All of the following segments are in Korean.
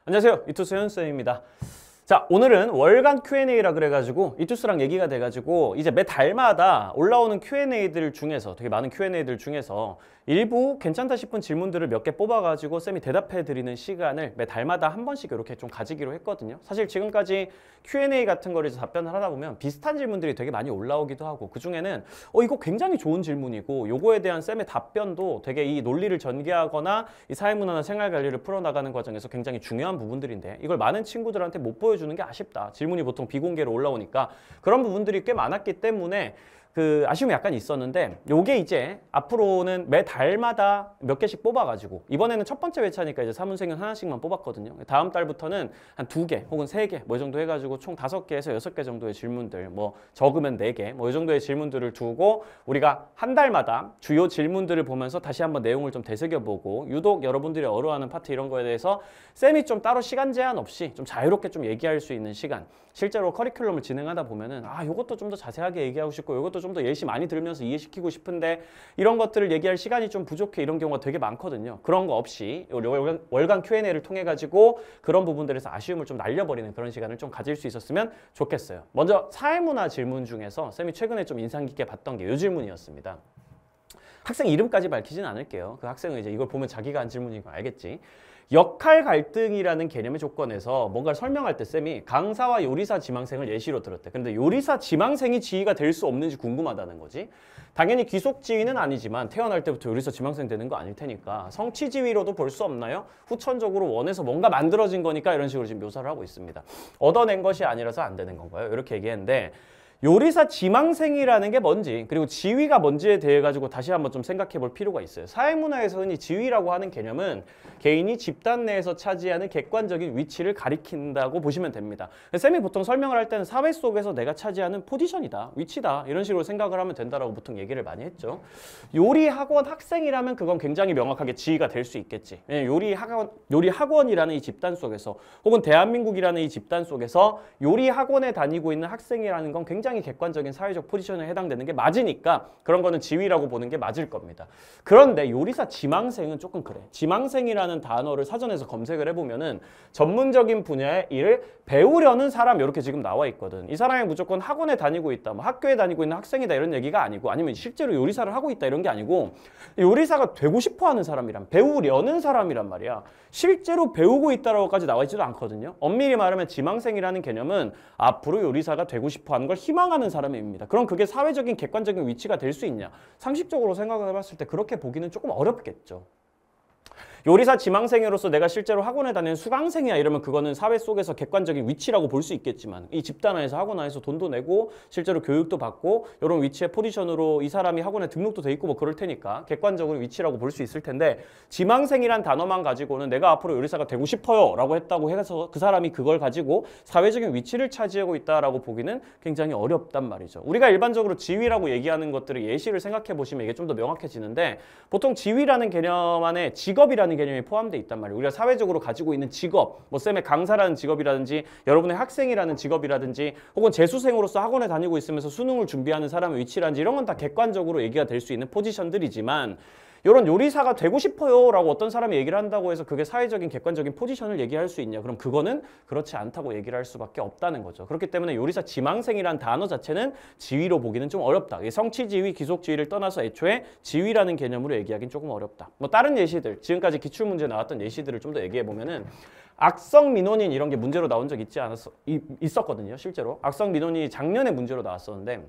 안녕하세요. 이투스 현수쌤입니다. 자, 오늘은 월간 Q&A라 그래가지고 이투스랑 얘기가 돼가지고 이제 매 달마다 올라오는 Q&A들 중에서 되게 많은 Q&A들 중에서 일부 괜찮다 싶은 질문들을 몇 개 뽑아가지고 쌤이 대답해드리는 시간을 매 달마다 한 번씩 이렇게 좀 가지기로 했거든요. 사실 지금까지 Q&A 같은 거를 답변을 하다 보면 비슷한 질문들이 되게 많이 올라오기도 하고 그중에는 이거 굉장히 좋은 질문이고 요거에 대한 쌤의 답변도 되게 이 논리를 전개하거나 이 사회문화나 생활관리를 풀어나가는 과정에서 굉장히 중요한 부분들인데 이걸 많은 친구들한테 못 보여주는 게 아쉽다. 질문이 보통 비공개로 올라오니까 그런 부분들이 꽤 많았기 때문에 아쉬움이 약간 있었는데 요게 이제 앞으로는 매 달마다 몇 개씩 뽑아가지고 이번에는 첫 번째 회차니까 이제 사문생은 하나씩만 뽑았거든요. 다음 달부터는 한 2개 혹은 3개 뭐 이 정도 해가지고 총 5개에서 6개 정도의 질문들 뭐 적으면 4개 뭐 이 정도의 질문들을 두고 우리가 한 달마다 주요 질문들을 보면서 다시 한번 내용을 좀 되새겨보고 유독 여러분들이 어려워하는 파트 이런 거에 대해서 쌤이 좀 따로 시간 제한 없이 좀 자유롭게 좀 얘기할 수 있는 시간 실제로 커리큘럼을 진행하다 보면은 요것도 좀 더 자세하게 얘기하고 싶고 요것도 좀 더 예시 많이 들으면서 이해시키고 싶은데 이런 것들을 얘기할 시간이 좀 부족해 이런 경우가 되게 많거든요. 그런 거 없이 월간 Q&A를 통해 가지고 그런 부분들에서 아쉬움을 좀 날려버리는 그런 시간을 좀 가질 수 있었으면 좋겠어요. 먼저 사회문화 질문 중에서 쌤이 최근에 좀 인상 깊게 봤던 게 이 질문이었습니다. 학생 이름까지 밝히진 않을게요. 그 학생은 이제 이걸 보면 자기가 한 질문인 거 알겠지. 역할 갈등이라는 개념의 조건에서 뭔가를 설명할 때 쌤이 강사와 요리사 지망생을 예시로 들었대. 근데 요리사 지망생이 지휘가 될 수 없는지 궁금하다는 거지. 당연히 귀속 지휘는 아니지만 태어날 때부터 요리사 지망생 되는 거 아닐 테니까 성취 지휘로도 볼 수 없나요? 후천적으로 원해서 뭔가 만들어진 거니까 이런 식으로 지금 묘사를 하고 있습니다. 얻어낸 것이 아니라서 안 되는 건가요? 이렇게 얘기했는데 요리사 지망생이라는 게 뭔지 그리고 지위가 뭔지에 대해 가지고 다시 한번 좀 생각해 볼 필요가 있어요. 사회문화에서 흔히 지위라고 하는 개념은 개인이 집단 내에서 차지하는 객관적인 위치를 가리킨다고 보시면 됩니다. 쌤이 보통 설명을 할 때는 사회 속에서 내가 차지하는 포지션이다, 위치다 이런 식으로 생각을 하면 된다라고 보통 얘기를 많이 했죠. 요리학원 학생이라면 그건 굉장히 명확하게 지위가 될 수 있겠지. 요리학원이라는 이 집단 속에서 혹은 대한민국이라는 이 집단 속에서 요리학원에 다니고 있는 학생이라는 건 굉장히 객관적인 사회적 포지션에 해당되는 게 맞으니까 그런 거는 지위라고 보는 게 맞을 겁니다. 그런데 요리사 지망생은 조금 그래. 지망생이라는 단어를 사전에서 검색을 해보면은 전문적인 분야의 일을 배우려는 사람 이렇게 지금 나와 있거든. 이 사람이 무조건 학원에 다니고 있다, 뭐 학교에 다니고 있는 학생이다 이런 얘기가 아니고 아니면 실제로 요리사를 하고 있다 이런 게 아니고 요리사가 되고 싶어 하는 사람이란 배우려는 사람이란 말이야. 실제로 배우고 있다라고까지 나와 있지도 않거든요. 엄밀히 말하면 지망생이라는 개념은 앞으로 요리사가 되고 싶어 하는 걸 희망하는 사람입니다. 그럼 그게 사회적인 객관적인 위치가 될 수 있냐? 상식적으로 생각을 해봤을 때 그렇게 보기는 조금 어렵겠죠. 요리사 지망생으로서 내가 실제로 학원에 다니는 수강생이야 이러면 그거는 사회 속에서 객관적인 위치라고 볼 수 있겠지만 이 집단 안에서 학원 안에서 돈도 내고 실제로 교육도 받고 이런 위치의 포지션으로 이 사람이 학원에 등록도 돼 있고 뭐 그럴 테니까 객관적으로 위치라고 볼 수 있을 텐데 지망생이란 단어만 가지고는 내가 앞으로 요리사가 되고 싶어요 라고 했다고 해서 그 사람이 그걸 가지고 사회적인 위치를 차지하고 있다라고 보기는 굉장히 어렵단 말이죠. 우리가 일반적으로 지위라고 얘기하는 것들을 예시를 생각해 보시면 이게 좀 더 명확해지는데 보통 지위라는 개념 안에 직업이라는 개념이 포함되어 있단 말이에요. 우리가 사회적으로 가지고 있는 직업, 뭐 쌤의 강사라는 직업이라든지 여러분의 학생이라는 직업이라든지 혹은 재수생으로서 학원에 다니고 있으면서 수능을 준비하는 사람의 위치라든지 이런 건 다 객관적으로 얘기가 될 수 있는 포지션들이지만 이런 요리사가 되고 싶어요 라고 어떤 사람이 얘기를 한다고 해서 그게 사회적인 객관적인 포지션을 얘기할 수 있냐? 그럼 그거는 그렇지 않다고 얘기를 할 수밖에 없다는 거죠. 그렇기 때문에 요리사 지망생이란 단어 자체는 지위로 보기는 좀 어렵다. 성취지위, 기속지위를 떠나서 애초에 지위라는 개념으로 얘기하기는 조금 어렵다. 뭐 다른 예시들, 지금까지 기출문제 나왔던 예시들을 좀 더 얘기해 보면은 악성 민원인 이런 게 문제로 나온 적 있었거든요. 실제로 악성 민원인이 작년에 문제로 나왔었는데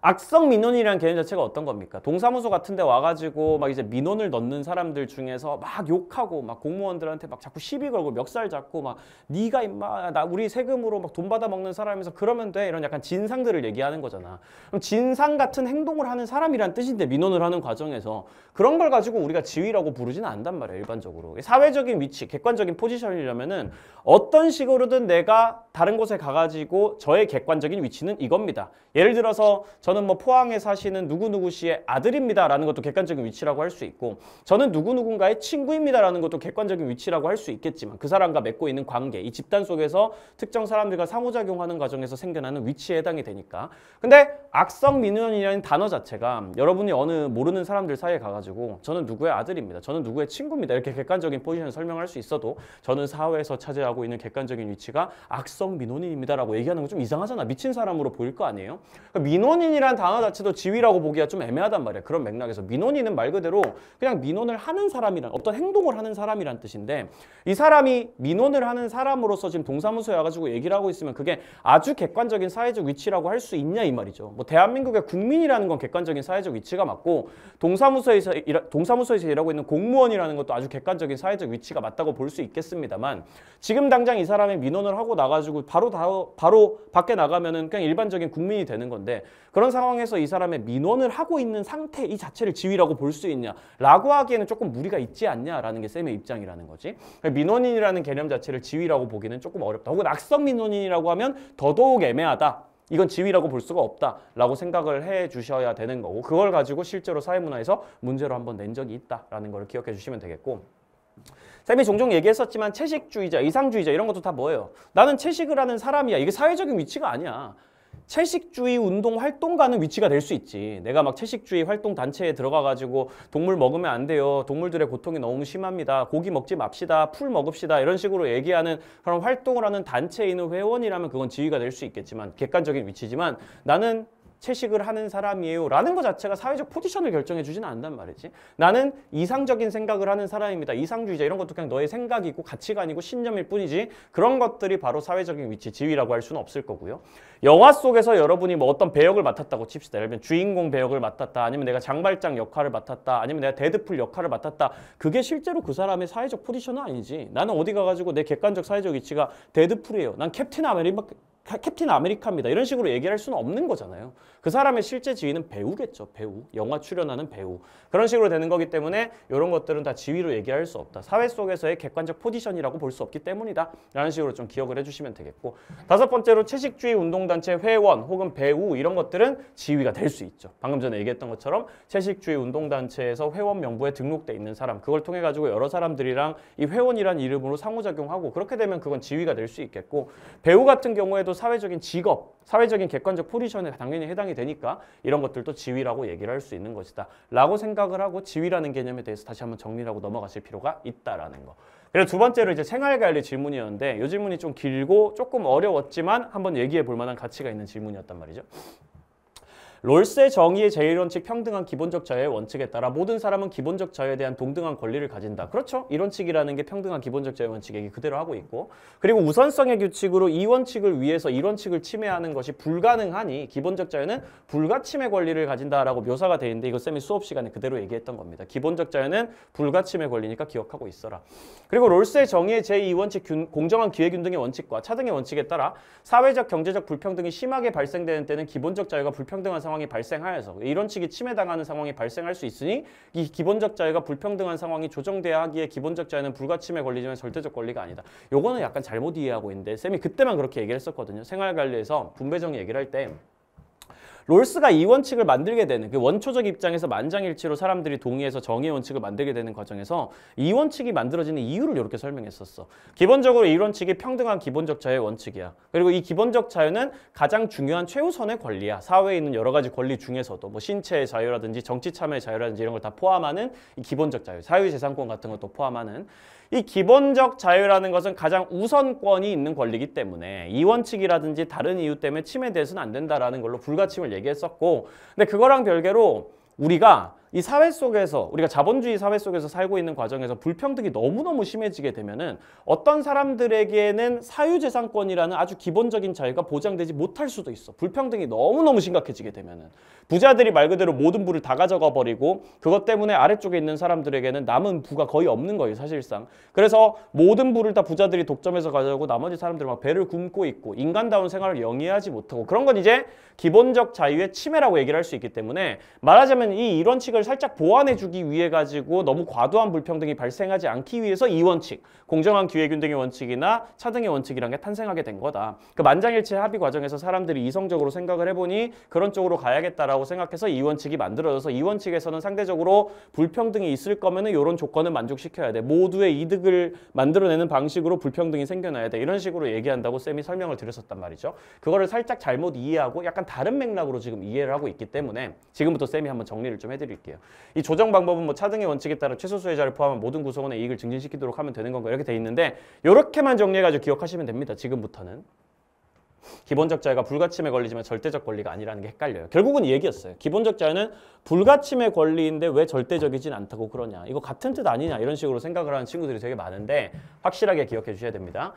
악성 민원이라는 개념 자체가 어떤 겁니까? 동사무소 같은 데 와가지고 막 이제 민원을 넣는 사람들 중에서 막 욕하고 막 공무원들한테 막 자꾸 시비 걸고 멱살 잡고 막 네가 임마 나 우리 세금으로 막 돈 받아 먹는 사람에서 그러면 돼 이런 약간 진상들을 얘기하는 거잖아. 그럼 진상 같은 행동을 하는 사람이란 뜻인데 민원을 하는 과정에서 그런 걸 가지고 우리가 지위라고 부르지는 않단 말이에요. 일반적으로 사회적인 위치, 객관적인 포지션이라면은 어떤 식으로든 내가 다른 곳에 가가지고 저의 객관적인 위치는 이겁니다. 예를 들어서 저는 뭐 포항에 사시는 누구누구 씨의 아들입니다라는 것도 객관적인 위치라고 할 수 있고 저는 누구누군가의 친구입니다라는 것도 객관적인 위치라고 할 수 있겠지만 그 사람과 맺고 있는 관계, 이 집단 속에서 특정 사람들과 상호작용하는 과정에서 생겨나는 위치에 해당이 되니까. 근데 악성민원이라는 단어 자체가 여러분이 어느 모르는 사람들 사이에 가가지고 저는 누구의 아들입니다. 저는 누구의 친구입니다. 이렇게 객관적인 포지션을 설명할 수 있어도 저는 사회에서 차지하고 있는 객관적인 위치가 악성민원인입니다라고 얘기하는 건 좀 이상하잖아. 미친 사람으로 보일 거 아니에요? 그러니까 민원인이라는 단어 자체도 지위라고 보기가 좀 애매하단 말이야. 그런 맥락에서 민원인은 말 그대로 그냥 민원을 하는 사람이란 어떤 행동을 하는 사람이란 뜻인데 이 사람이 민원을 하는 사람으로서 지금 동사무소에 와가지고 얘기를 하고 있으면 그게 아주 객관적인 사회적 위치라고 할 수 있냐 이 말이죠. 뭐 대한민국의 국민이라는 건 객관적인 사회적 위치가 맞고 동사무소에서 일하고 있는 공무원이라는 것도 아주 객관적인 사회적 위치가 맞다고 볼 수 있겠습니다만 지금 당장 이 사람이 민원을 하고 나가지고 바로 밖에 나가면은 그냥 일반적인 국민이 되는 건데 그런 상황에서 이 사람의 민원을 하고 있는 상태 이 자체를 지위라고 볼 수 있냐라고 하기에는 조금 무리가 있지 않냐라는 게 쌤의 입장이라는 거지. 민원인이라는 개념 자체를 지위라고 보기는 조금 어렵다. 혹은 악성 민원인이라고 하면 더더욱 애매하다. 이건 지위라고 볼 수가 없다라고 생각을 해 주셔야 되는 거고 그걸 가지고 실제로 사회문화에서 문제로 한번 낸 적이 있다라는 걸 기억해 주시면 되겠고 쌤이 종종 얘기했었지만 채식주의자, 이상주의자 이런 것도 다 뭐예요? 나는 채식을 하는 사람이야. 이게 사회적인 위치가 아니야. 채식주의 운동 활동가는 위치가 될 수 있지. 내가 막 채식주의 활동 단체에 들어가가지고 동물 먹으면 안 돼요. 동물들의 고통이 너무 심합니다. 고기 먹지 맙시다. 풀 먹읍시다. 이런 식으로 얘기하는 그런 활동을 하는 단체에 있는 회원이라면 그건 지위가 될 수 있겠지만 객관적인 위치지만 나는 채식을 하는 사람이에요 라는 것 자체가 사회적 포지션을 결정해 주지는 않단 말이지. 나는 이상적인 생각을 하는 사람입니다. 이상주의자 이런 것도 그냥 너의 생각이고 가치관이고 신념일 뿐이지 그런 것들이 바로 사회적인 위치, 지위라고 할 수는 없을 거고요. 영화 속에서 여러분이 뭐 어떤 배역을 맡았다고 칩시다. 예를 들면 주인공 배역을 맡았다. 아니면 내가 장발장 역할을 맡았다. 아니면 내가 데드풀 역할을 맡았다. 그게 실제로 그 사람의 사회적 포지션은 아니지. 나는 어디 가가지고 내 객관적 사회적 위치가 데드풀이에요. 난 캡틴 아메리카입니다. 이런 식으로 얘기할 수는 없는 거잖아요. 그 사람의 실제 지위는 배우겠죠. 배우. 영화 출연하는 배우. 그런 식으로 되는 거기 때문에 이런 것들은 다 지위로 얘기할 수 없다. 사회 속에서의 객관적 포지션이라고 볼 수 없기 때문이다. 라는 식으로 좀 기억을 해주시면 되겠고 다섯 번째로 채식주의 운동단체 회원 혹은 배우 이런 것들은 지위가 될 수 있죠. 방금 전에 얘기했던 것처럼 채식주의 운동단체에서 회원 명부에 등록돼 있는 사람 그걸 통해 가지고 여러 사람들이랑 이 회원이란 이름으로 상호작용하고 그렇게 되면 그건 지위가 될 수 있겠고 배우 같은 경우에도 사회적인 직업, 사회적인 객관적 포지션에 당연히 해당이 되니까 이런 것들도 지위라고 얘기를 할 수 있는 것이다 라고 생각을 하고 지위라는 개념에 대해서 다시 한번 정리를 하고 넘어가실 필요가 있다라는 거. 그리고 두 번째로 이제 생활관리 질문이었는데 이 질문이 좀 길고 조금 어려웠지만 한번 얘기해 볼 만한 가치가 있는 질문이었단 말이죠. 롤스의 정의의 제1원칙 평등한 기본적 자유의 원칙에 따라 모든 사람은 기본적 자유에 대한 동등한 권리를 가진다. 그렇죠? 이 원칙이라는 게 평등한 기본적 자유 원칙 얘기 그대로 하고 있고 그리고 우선성의 규칙으로 이 원칙을 위해서 이 원칙을 침해하는 것이 불가능하니 기본적 자유는 불가침의 권리를 가진다라고 묘사가 되어 있는데 이거 쌤이 수업 시간에 그대로 얘기했던 겁니다. 기본적 자유는 불가침의 권리니까 기억하고 있어라. 그리고 롤스의 정의의 제2원칙 공정한 기회균등의 원칙과 차등의 원칙에 따라 사회적 경제적 불평등이 심하게 발생되는 때는 기본적 자유가 불평등한 상황이 발생하여서 이런 식이 침해당하는 상황이 발생할 수 있으니 이 기본적 자유가 불평등한 상황이 조정돼야 하기에 기본적 자유는 불가침의 권리지만 절대적 권리가 아니다. 요거는 약간 잘못 이해하고 있는데 쌤이 그때만 그렇게 얘기를 했었거든요. 생활관리에서 분배정의 얘기를 할 때 롤스가 이 원칙을 만들게 되는 그 원초적 입장에서 만장일치로 사람들이 동의해서 정의의 원칙을 만들게 되는 과정에서 이 원칙이 만들어지는 이유를 이렇게 설명했었어. 기본적으로 이 원칙이 평등한 기본적 자유의 원칙이야. 그리고 이 기본적 자유는 가장 중요한 최우선의 권리야. 사회에 있는 여러 가지 권리 중에서도 뭐 신체의 자유라든지 정치 참여의 자유라든지 이런 걸 다 포함하는 이 기본적 자유, 사유재산권 같은 것도 포함하는 이 기본적 자유라는 것은 가장 우선권이 있는 권리이기 때문에 이 원칙이라든지 다른 이유 때문에 침해돼서는 안 된다라는 걸로 불가침을 얘기했었고 근데 그거랑 별개로 우리가 이 사회 속에서 우리가 자본주의 사회 속에서 살고 있는 과정에서 불평등이 너무너무 심해지게 되면은 어떤 사람들에게는 사유재산권이라는 아주 기본적인 자유가 보장되지 못할 수도 있어. 불평등이 너무너무 심각해지게 되면은 부자들이 말 그대로 모든 부를 다 가져가 버리고 그것 때문에 아래쪽에 있는 사람들에게는 남은 부가 거의 없는 거예요, 사실상. 그래서 모든 부를 다 부자들이 독점해서 가져가고 나머지 사람들은 막 배를 굶고 있고 인간다운 생활을 영위하지 못하고 그런 건 이제 기본적 자유의 침해라고 얘기를 할 수 있기 때문에 말하자면 이 원칙을 원칙을 살짝 보완해주기 위해 가지고 너무 과도한 불평등이 발생하지 않기 위해서 이 원칙, 공정한 기회균등의 원칙이나 차등의 원칙이란 게 탄생하게 된 거다. 그 만장일치 합의 과정에서 사람들이 이성적으로 생각을 해보니 그런 쪽으로 가야겠다라고 생각해서 이 원칙이 만들어져서 이 원칙에서는 상대적으로 불평등이 있을 거면은 이런 조건을 만족시켜야 돼. 모두의 이득을 만들어내는 방식으로 불평등이 생겨나야 돼. 이런 식으로 얘기한다고 쌤이 설명을 드렸었단 말이죠. 그거를 살짝 잘못 이해하고 약간 다른 맥락으로 지금 이해를 하고 있기 때문에 지금부터 쌤이 한번 정리를 좀 해드릴게요. 이 조정 방법은 뭐 차등의 원칙에 따라 최소 수혜자를 포함한 모든 구성원의 이익을 증진시키도록 하면 되는 건가 이렇게 돼 있는데 이렇게만 정리해가지고 기억하시면 됩니다. 지금부터는. 기본적 자유가 불가침에 걸리지만 절대적 권리가 아니라는 게 헷갈려요. 결국은 이 얘기였어요. 기본적 자유는 불가침의 권리인데 왜 절대적이진 않다고 그러냐. 이거 같은 뜻 아니냐 이런 식으로 생각을 하는 친구들이 되게 많은데 확실하게 기억해 주셔야 됩니다.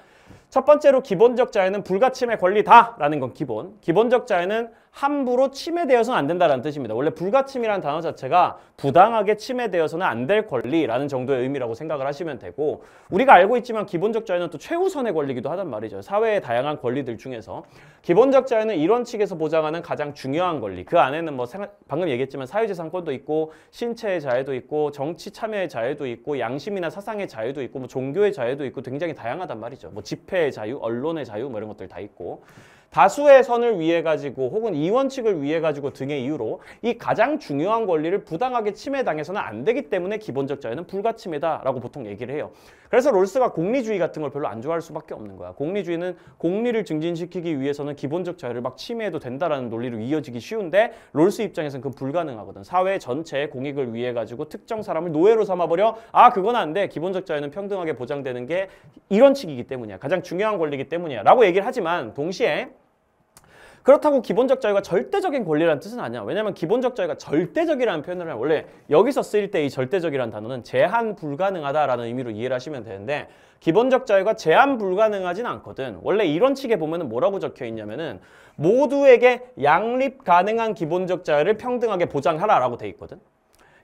첫 번째로 기본적 자유는 불가침의 권리다라는 건 기본. 기본적 자유는 함부로 침해되어서는 안 된다는 뜻입니다. 원래 불가침이라는 단어 자체가 부당하게 침해되어서는 안 될 권리라는 정도의 의미라고 생각을 하시면 되고 우리가 알고 있지만 기본적 자유는 또 최우선의 권리이기도 하단 말이죠. 사회의 다양한 권리들 중에서 기본적 자유는 이런 측에서 보장하는 가장 중요한 권리. 그 안에는 뭐 방금 얘기했지만 사유재산권도 있고 신체의 자유도 있고 정치 참여의 자유도 있고 양심이나 사상의 자유도 있고 뭐 종교의 자유도 있고 굉장히 다양하단 말이죠. 뭐 집회의 자유, 언론의 자유 뭐 이런 것들 다 있고 다수의 선을 위해 가지고 혹은 이 원칙을 위해 가지고 등의 이유로 이 가장 중요한 권리를 부당하게 침해당해서는 안 되기 때문에 기본적 자유는 불가침해다라고 보통 얘기를 해요. 그래서 롤스가 공리주의 같은 걸 별로 안 좋아할 수밖에 없는 거야. 공리주의는 공리를 증진시키기 위해서는 기본적 자유를 막 침해해도 된다라는 논리로 이어지기 쉬운데 롤스 입장에서는 그건 불가능하거든. 사회 전체의 공익을 위해 가지고 특정 사람을 노예로 삼아버려 아 그건 안 돼. 기본적 자유는 평등하게 보장되는 게 이런 측이기 때문이야. 가장 중요한 권리이기 때문이야. 라고 얘기를 하지만 동시에 그렇다고 기본적 자유가 절대적인 권리라는 뜻은 아니야. 왜냐하면 기본적 자유가 절대적이라는 표현을 하면 원래 여기서 쓰일 때 이 절대적이라는 단어는 제한 불가능하다라는 의미로 이해를 하시면 되는데 기본적 자유가 제한 불가능하진 않거든. 원래 이런 식에 보면은 뭐라고 적혀 있냐면은 모두에게 양립 가능한 기본적 자유를 평등하게 보장하라라고 돼 있거든.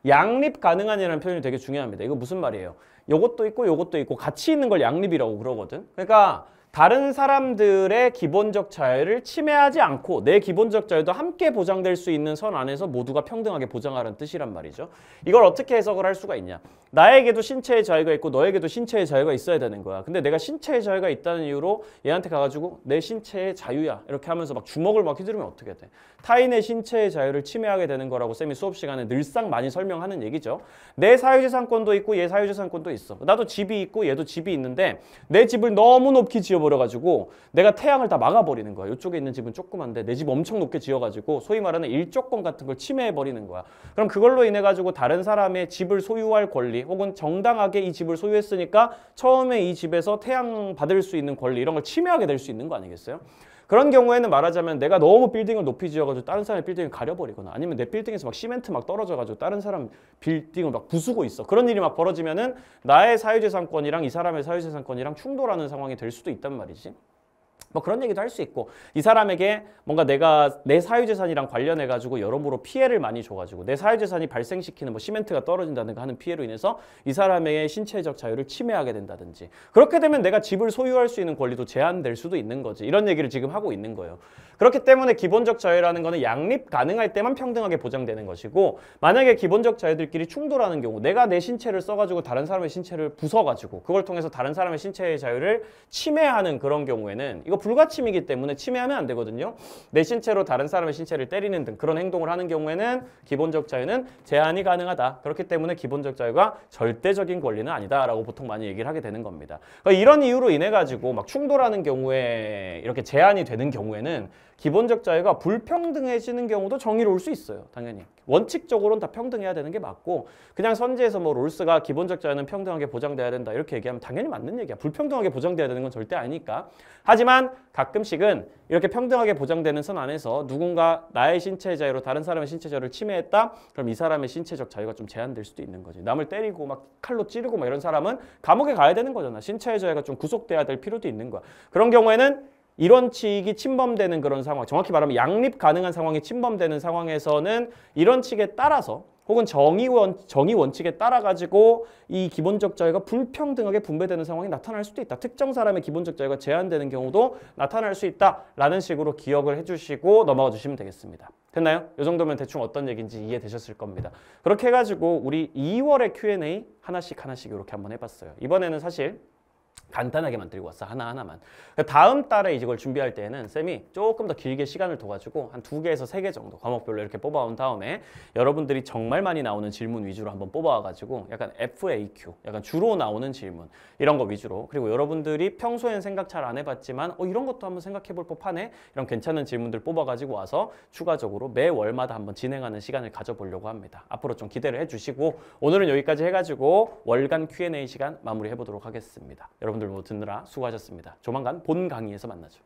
양립 가능한이라는 표현이 되게 중요합니다. 이거 무슨 말이에요? 요것도 있고 요것도 있고 같이 있는 걸 양립이라고 그러거든. 그러니까 다른 사람들의 기본적 자유를 침해하지 않고 내 기본적 자유도 함께 보장될 수 있는 선 안에서 모두가 평등하게 보장하라는 뜻이란 말이죠. 이걸 어떻게 해석을 할 수가 있냐. 나에게도 신체의 자유가 있고 너에게도 신체의 자유가 있어야 되는 거야. 근데 내가 신체의 자유가 있다는 이유로 얘한테 가가지고 내 신체의 자유야 이렇게 하면서 막 주먹을 막 휘두르면 어떻게 돼. 타인의 신체의 자유를 침해하게 되는 거라고 쌤이 수업 시간에 늘상 많이 설명하는 얘기죠. 내 사유재산권도 있고 얘 사유재산권도 있어. 나도 집이 있고 얘도 집이 있는데 내 집을 너무 높게 지어버려가지고 내가 태양을 다 막아버리는 거야. 이쪽에 있는 집은 조그만데 내 집 엄청 높게 지어가지고 소위 말하는 일조권 같은 걸 침해해버리는 거야. 그럼 그걸로 인해가지고 다른 사람의 집을 소유할 권리 혹은 정당하게 이 집을 소유했으니까 처음에 이 집에서 태양 받을 수 있는 권리 이런 걸 침해하게 될 수 있는 거 아니겠어요? 그런 경우에는 말하자면 내가 너무 빌딩을 높이 지어가지고 다른 사람의 빌딩을 가려버리거나 아니면 내 빌딩에서 막 시멘트 막 떨어져가지고 다른 사람 빌딩을 막 부수고 있어. 그런 일이 막 벌어지면은 나의 사유재산권이랑 이 사람의 사유재산권이랑 충돌하는 상황이 될 수도 있단 말이지. 뭐 그런 얘기도 할 수 있고 이 사람에게 뭔가 내가 내 사유재산이랑 관련해가지고 여러모로 피해를 많이 줘가지고 내 사유재산이 발생시키는 뭐 시멘트가 떨어진다든가 하는 피해로 인해서 이 사람의 신체적 자유를 침해하게 된다든지 그렇게 되면 내가 집을 소유할 수 있는 권리도 제한될 수도 있는 거지. 이런 얘기를 지금 하고 있는 거예요. 그렇기 때문에 기본적 자유라는 거는 양립 가능할 때만 평등하게 보장되는 것이고 만약에 기본적 자유들끼리 충돌하는 경우 내가 내 신체를 써가지고 다른 사람의 신체를 부숴가지고 그걸 통해서 다른 사람의 신체의 자유를 침해하는 그런 경우에는 이거 불가침이기 때문에 침해하면 안 되거든요. 내 신체로 다른 사람의 신체를 때리는 등 그런 행동을 하는 경우에는 기본적 자유는 제한이 가능하다. 그렇기 때문에 기본적 자유가 절대적인 권리는 아니다라고 보통 많이 얘기를 하게 되는 겁니다. 그러니까 이런 이유로 인해 가지고 막 충돌하는 경우에 이렇게 제한이 되는 경우에는 기본적 자유가 불평등해지는 경우도 정의로울 수 있어요. 당연히. 원칙적으로는 다 평등해야 되는 게 맞고 그냥 선지에서 뭐 롤스가 기본적 자유는 평등하게 보장돼야 된다 이렇게 얘기하면 당연히 맞는 얘기야. 불평등하게 보장돼야 되는 건 절대 아니니까. 하지만 가끔씩은 이렇게 평등하게 보장되는 선 안에서 누군가 나의 신체의 자유로 다른 사람의 신체 자유를 침해했다? 그럼 이 사람의 신체적 자유가 좀 제한될 수도 있는 거지. 남을 때리고 막 칼로 찌르고 막 이런 사람은 감옥에 가야 되는 거잖아. 신체의 자유가 좀 구속돼야 될 필요도 있는 거야. 그런 경우에는 이런 측이 침범되는 그런 상황, 정확히 말하면 양립 가능한 상황이 침범되는 상황에서는 이런 측에 따라서 혹은 정의 원칙에 따라 가지고 이 기본적 자유가 불평등하게 분배되는 상황이 나타날 수도 있다. 특정 사람의 기본적 자유가 제한되는 경우도 나타날 수 있다라는 식으로 기억을 해주시고 넘어가 주시면 되겠습니다. 됐나요? 이 정도면 대충 어떤 얘기인지 이해되셨을 겁니다. 그렇게 해가지고 우리 2월의 Q&A 하나씩 이렇게 한번 해봤어요. 이번에는 사실 간단하게만 들고 왔어. 하나하나만. 다음 달에 이걸 준비할 때에는 쌤이 조금 더 길게 시간을 둬가지고 한 2개에서 3개 정도 과목별로 이렇게 뽑아온 다음에 여러분들이 정말 많이 나오는 질문 위주로 한번 뽑아와가지고 약간 FAQ, 약간 주로 나오는 질문 이런 거 위주로, 그리고 여러분들이 평소엔 생각 잘 안 해봤지만 이런 것도 한번 생각해볼 법하네, 이런 괜찮은 질문들 뽑아가지고 와서 추가적으로 매월마다 한번 진행하는 시간을 가져보려고 합니다. 앞으로 좀 기대를 해주시고 오늘은 여기까지 해가지고 월간 Q&A 시간 마무리해보도록 하겠습니다. 여러분들 모두 듣느라 수고하셨습니다. 조만간 본 강의에서 만나죠.